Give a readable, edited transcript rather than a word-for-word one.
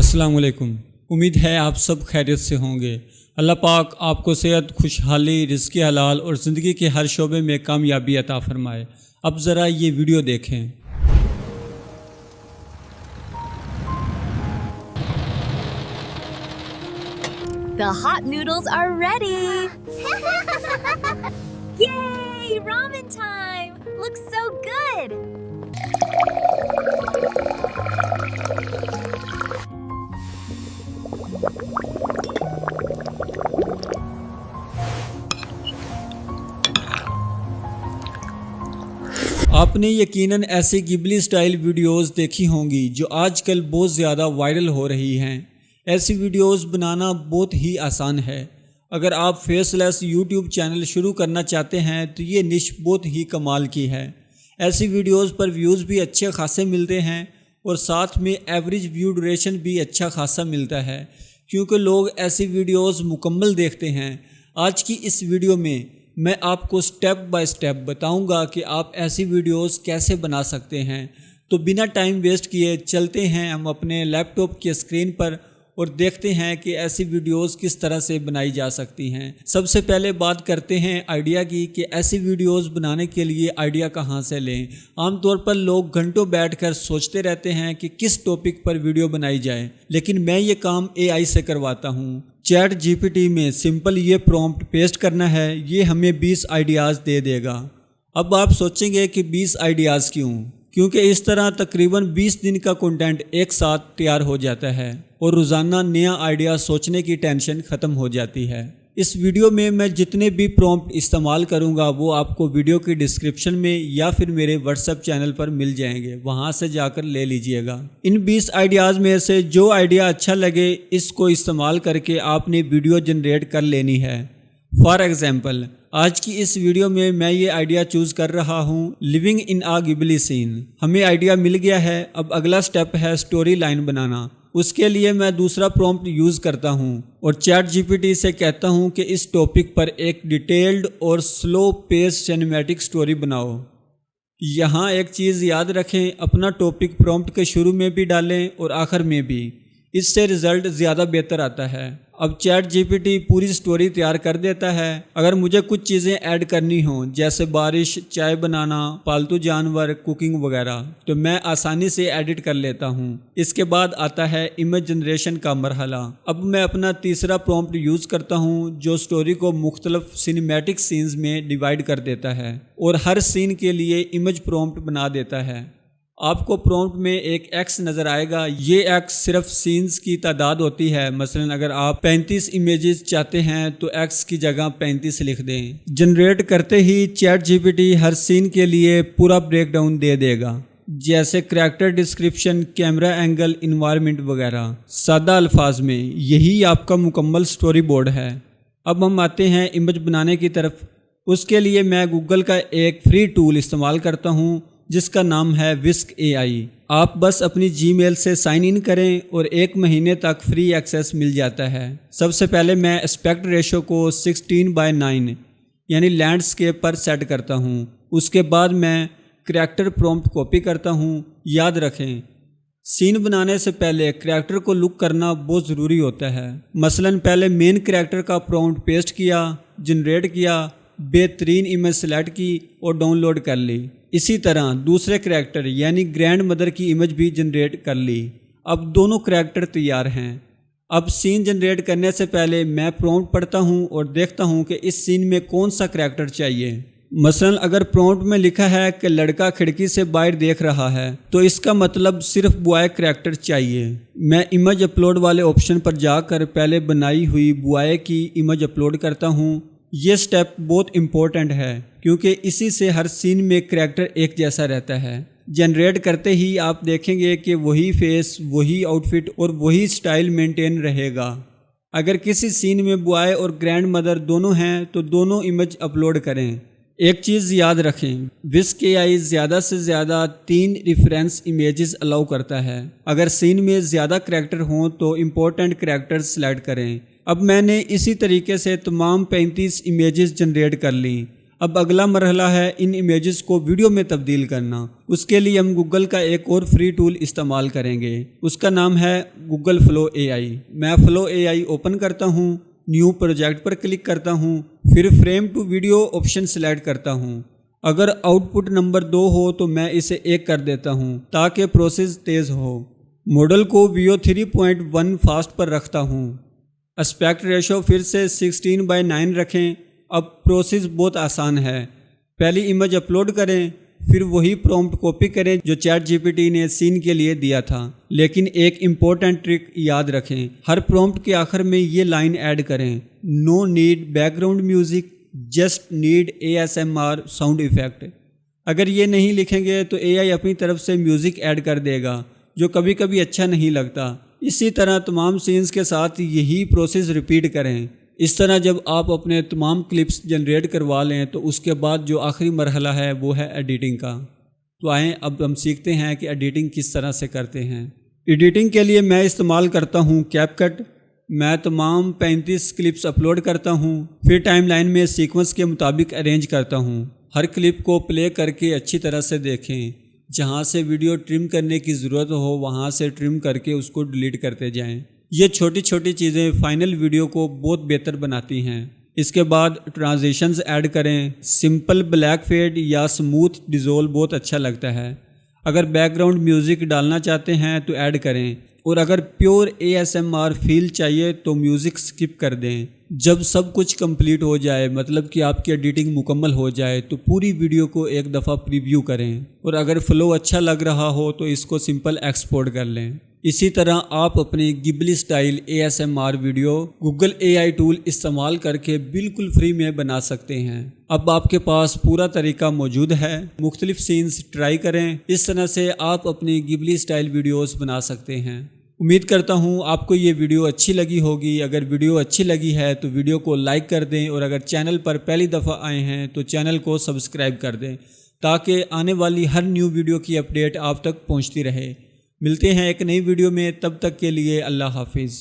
अस्सलाम वालेकुम। उम्मीद है आप सब खैरियत से होंगे। अल्लाह पाक आपको सेहत, खुशहाली, रिज़्क़ हलाल और ज़िंदगी के हर शोबे में कामयाबी अता फ़रमाए। अब ज़रा ये वीडियो देखें। The hot noodles are ready! Yay! Ramen time! Looks so good! आपने यकीनन ऐसी गिबली स्टाइल वीडियोस देखी होंगी जो आजकल बहुत ज़्यादा वायरल हो रही हैं। ऐसी वीडियोस बनाना बहुत ही आसान है। अगर आप फेसलेस यूट्यूब चैनल शुरू करना चाहते हैं तो ये निश बहुत ही कमाल की है। ऐसी वीडियोस पर व्यूज़ भी अच्छे खासे मिलते हैं और साथ में एवरेज व्यू ड्यूरेशन भी अच्छा खासा मिलता है, क्योंकि लोग ऐसी वीडियोस मुकम्मल देखते हैं। आज की इस वीडियो में मैं आपको स्टेप बाय स्टेप बताऊंगा कि आप ऐसी वीडियोस कैसे बना सकते हैं। तो बिना टाइम वेस्ट किए चलते हैं हम अपने लैपटॉप की स्क्रीन पर और देखते हैं कि ऐसी वीडियोस किस तरह से बनाई जा सकती हैं। सबसे पहले बात करते हैं आइडिया की कि ऐसी वीडियोस बनाने के लिए आइडिया कहाँ से लें। आमतौर पर लोग घंटों बैठकर सोचते रहते हैं कि किस टॉपिक पर वीडियो बनाई जाए, लेकिन मैं ये काम AI से करवाता हूँ। चैट GPT में सिंपल ये प्रॉम्प्ट पेस्ट करना है, ये हमें 20 आइडियाज़ दे देगा। अब आप सोचेंगे कि 20 आइडियाज़ क्यों? क्योंकि इस तरह तकरीबन 20 दिन का कंटेंट एक साथ तैयार हो जाता है और रोज़ाना नया आइडिया सोचने की टेंशन ख़त्म हो जाती है। इस वीडियो में मैं जितने भी प्रॉम्प्ट इस्तेमाल करूंगा वो आपको वीडियो की डिस्क्रिप्शन में या फिर मेरे व्हाट्सएप चैनल पर मिल जाएंगे, वहां से जाकर ले लीजिएगा। इन 20 आइडियाज़ में से जो आइडिया अच्छा लगे इसको इस्तेमाल करके आपने वीडियो जनरेट कर लेनी है। फॉर एग्ज़ाम्पल, आज की इस वीडियो में मैं ये आइडिया चूज़ कर रहा हूँ, living in a Ghibli scene. हमें आइडिया मिल गया है। अब अगला स्टेप है स्टोरी लाइन बनाना। उसके लिए मैं दूसरा प्रॉम्प्ट यूज़ करता हूँ और चैट GPT से कहता हूँ कि इस टॉपिक पर एक डिटेल्ड और स्लो पेस सिनेमैटिक स्टोरी बनाओ। यहाँ एक चीज़ याद रखें, अपना टॉपिक प्रॉम्प्ट के शुरू में भी डालें और आखिर में भी, इससे रिज़ल्ट ज़्यादा बेहतर आता है। अब चैट GPT पूरी स्टोरी तैयार कर देता है। अगर मुझे कुछ चीज़ें ऐड करनी हों जैसे बारिश, चाय बनाना, पालतू जानवर, कुकिंग वगैरह, तो मैं आसानी से एडिट कर लेता हूं। इसके बाद आता है इमेज जनरेशन का मरहला। अब मैं अपना तीसरा प्रॉम्प्ट यूज़ करता हूं जो स्टोरी को मुख्तलिफ सिनेमैटिक सीन्स में डिवाइड कर देता है और हर सीन के लिए इमेज प्रॉम्प्ट बना देता है। आपको प्रॉम्प्ट में एक X नज़र आएगा। ये X सिर्फ सीन्स की तादाद होती है। मसलन अगर आप 35 इमेजेस चाहते हैं तो X की जगह 35 लिख दें। जनरेट करते ही चैट GPT हर सीन के लिए पूरा ब्रेकडाउन दे देगा, जैसे character description, camera angle, environment वगैरह। सादा अल्फाज में यही आपका मुकम्मल स्टोरी बोर्ड है। अब हम आते हैं इमेज बनाने की तरफ। उसके लिए मैं गूगल का एक फ्री टूल इस्तेमाल करता हूँ जिसका नाम है Whisk AI। आप बस अपनी Gmail से साइन इन करें और 1 महीने तक फ्री एक्सेस मिल जाता है। सबसे पहले मैं एस्पेक्ट रेशो को 16:9 यानी लैंडस्केप पर सेट करता हूँ। उसके बाद मैं करैक्टर प्रॉम्प्ट कॉपी करता हूँ। याद रखें, सीन बनाने से पहले करैक्टर को लुक करना बहुत ज़रूरी होता है। मसलन पहले मेन करैक्टर का प्रॉम्प्ट पेस्ट किया, जनरेट किया, बेहतरीन इमेज सेलेक्ट की और डाउनलोड कर ली। इसी तरह दूसरे करैक्टर यानी ग्रैंड मदर की इमेज भी जनरेट कर ली। अब दोनों करैक्टर तैयार हैं। अब सीन जनरेट करने से पहले मैं प्रॉम्प्ट पढ़ता हूं और देखता हूं कि इस सीन में कौन सा करैक्टर चाहिए। मसलन अगर प्रॉम्प्ट में लिखा है कि लड़का खिड़की से बाहर देख रहा है तो इसका मतलब सिर्फ बॉय करैक्टर चाहिए। मैं इमेज अपलोड वाले ऑप्शन पर जाकर पहले बनाई हुई बॉय की इमेज अपलोड करता हूँ। ये स्टेप बहुत इम्पोर्टेंट है क्योंकि इसी से हर सीन में करैक्टर एक जैसा रहता है। जनरेट करते ही आप देखेंगे कि वही फेस, वही आउटफिट और वही स्टाइल मेंटेन रहेगा। अगर किसी सीन में बॉय और ग्रैंड मदर दोनों हैं तो दोनों इमेज अपलोड करें। एक चीज़ याद रखें, Whisk AI ज़्यादा से ज़्यादा 3 रेफरेंस इमेजेस अलाउ करता है। अगर सीन में ज़्यादा करैक्टर हों तो इम्पोर्टेंट करैक्टर्स सेलेक्ट करें। अब मैंने इसी तरीके से तमाम 35 इमेजेस जनरेट कर ली। اب اگلا مرحلہ ہے ان امیجز کو ویڈیو میں تبدیل کرنا۔ اس کے لیے ہم گوگل کا ایک اور فری ٹول استعمال کریں گے، اس کا نام ہے گوگل فلو اے آئی۔ میں فلو اے آئی اوپن کرتا ہوں، نیو پروجیکٹ پر کلک کرتا ہوں، پھر frame to video option select کرتا ہوں۔ اگر آؤٹ پٹ نمبر 2 ہو تو میں اسے 1 کر دیتا ہوں تاکہ پروسیس تیز ہو۔ ماڈل کو ویو 3.1 فاسٹ پر رکھتا ہوں۔ اسپیکٹ ریشو پھر سے 16:9 رکھیں۔ اب پروسیس بہت آسان ہے، پہلی امیج اپلوڈ کریں، پھر وہی پرومپٹ کاپی کریں جو چیٹ جی پی ٹی نے سین کے لیے دیا تھا۔ لیکن ایک امپورٹنٹ ٹرک یاد رکھیں، ہر پرومپٹ کے آخر میں یہ لائن ایڈ کریں، no need background music, just need ASMR sound effect. اگر یہ نہیں لکھیں گے تو اے آئی اپنی طرف سے میوزک ایڈ کر دے گا جو کبھی کبھی اچھا نہیں لگتا۔ اسی طرح تمام سینز کے ساتھ یہی پروسیس ریپیٹ کریں۔ اس طرح جب آپ اپنے تمام کلپس جنریٹ کروا لیں تو اس کے بعد جو آخری مرحلہ ہے وہ ہے ایڈیٹنگ کا۔ تو آئیں اب ہم سیکھتے ہیں کہ ایڈیٹنگ کس طرح سے کرتے ہیں۔ ایڈیٹنگ کے لیے میں استعمال کرتا ہوں کیپ کٹ۔ میں تمام 35 کلپس اپلوڈ کرتا ہوں، پھر ٹائم لائن میں سیکوینس کے مطابق ارینج کرتا ہوں۔ ہر کلپ کو پلے کر کے اچھی طرح سے دیکھیں، جہاں سے ویڈیو ٹرم کرنے کی ضرورت ہو وہاں سے ٹرم کر کے اس کو ڈیلیٹ کرتے جائیں۔ یہ چھوٹی چھوٹی چیزیں فائنل ویڈیو کو بہت بہتر بناتی ہیں۔ اس کے بعد ٹرانزیشنز ایڈ کریں، سمپل بلیک فیڈ یا سموتھ ڈیزول بہت اچھا لگتا ہے۔ اگر بیک گراؤنڈ میوزک ڈالنا چاہتے ہیں تو ایڈ کریں، اور اگر پیور ASMR فیل چاہیے تو میوزک سکپ کر دیں۔ جب سب کچھ کمپلیٹ ہو جائے، مطلب کہ آپ کی ایڈیٹنگ مکمل ہو جائے، تو پوری ویڈیو کو ایک دفعہ پریویو کریں، اور اگر فلو اچھا لگ رہا ہو تو اس کو سمپل ایکسپورٹ کر لیں۔ اسی طرح آپ اپنی Ghibli style ASMR video Google AI tool استعمال کر کے بالکل فری میں بنا سکتے ہیں۔ اب آپ کے پاس پورا طریقہ موجود ہے، مختلف سینز ٹرائی کریں، اس طرح سے آپ اپنی گبلی سٹائل ویڈیوز بنا سکتے ہیں۔ امید کرتا ہوں آپ کو یہ ویڈیو اچھی لگی ہوگی۔ اگر ویڈیو اچھی لگی ہے تو ویڈیو کو لائک کر دیں، اور اگر چینل پر پہلی دفعہ آئے ہیں تو چینل کو سبسکرائب کر دیں تاکہ آنے والی ہر نیو ویڈیو کی اپڈیٹ آپ تک پہنچتی رہے۔ ملتے ہیں ایک نئی ویڈیو میں، تب تک کے لیے اللہ حافظ۔